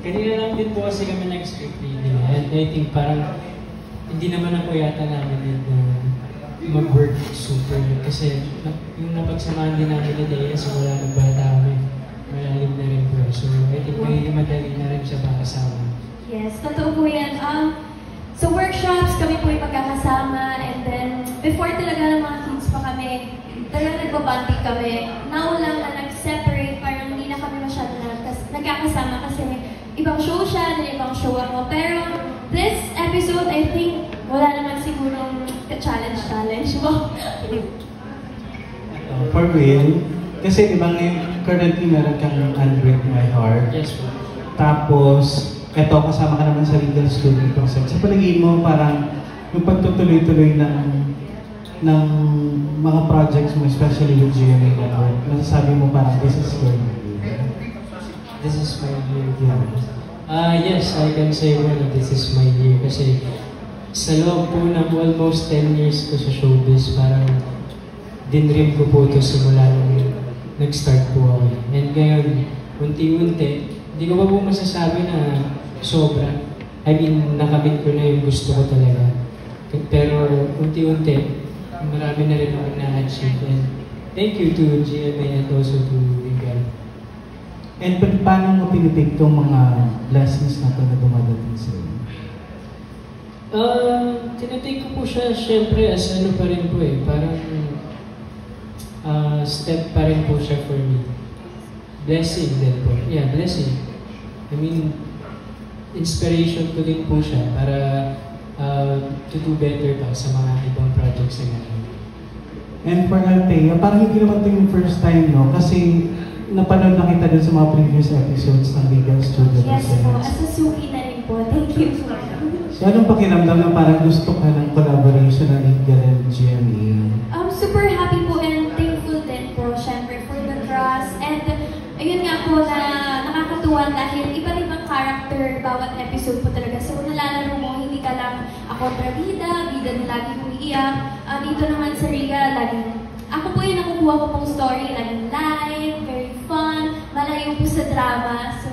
kanina lang din po kasi kami nag-script reading. And I think parang hindi naman ako yata namin mag-work super good. Kasi yung napagsamahan din namin ni Dea simula ng bata kami. Malalim na rin po. So I think may madali na rin siya makasama. Yes, totoo po yan. So workshops, kami po yung magkakasama. And then, before talaga ng mga kids pa kami, talaga nagbabanding kami. Now lang na nag-separate, parang hindi na kami masyado nagkakasama kasi ibang show siya, then ibang show ako. Pero this episode, I think, wala naman sigurong challenge mo. For real, kasi diba ngayon, currently meron kang Unbreak My Heart. Yes po. Tapos, eto, kasama ka naman sa legal student process. Sa palagay mo, parang yung pagtutuloy-tuloy ng mga projects mo, especially with GMA Network, masasabi mo parang this is your year. This is my year. Yes, I can say that this is my year kasi sa loob po ng almost 10 years ko sa showbiz, parang dinream ko po ito simula nung nag-start po ako. And ngayon, unti-unti, hindi ko pa po masasabi na sobra. I mean, nakamit ko na yung gusto ko talaga. Pero unti-unti, marami na rin ako na-achieve. And thank you to GMA and also to Regal. And paano mo pinipig itong mga lessons na ito na dumadating sa iyo? Tinatake ko po siya syempre as ano pa rin po parang step pa rin po siya for me. Blessing din po. Yeah, blessing. I mean, inspiration ko din po siya para to do better pa sa mga ibang projects na gano'n. And for Althea, parang hindi naman ito yung first time, no? Kasi napanood na kita dun sa mga previous episodes ng Legal Student. Yes po, as a suki na rin po. Thank you. So anong pakiramdam na parang gusto ka ng collaboration ng Legal and GMA? Super happy po and thankful din po, syempre, for the trust. And ayun nga po na nakakatuwa dahil iba't ibang character bawat episode po talaga. So nalalaro mo, hindi ka lang kontrabida, bida na lagi umiiyak. Dito naman sa Riga, laging ako po yung nakukuha ko pong story, laging light, very fun, malayo po sa drama. So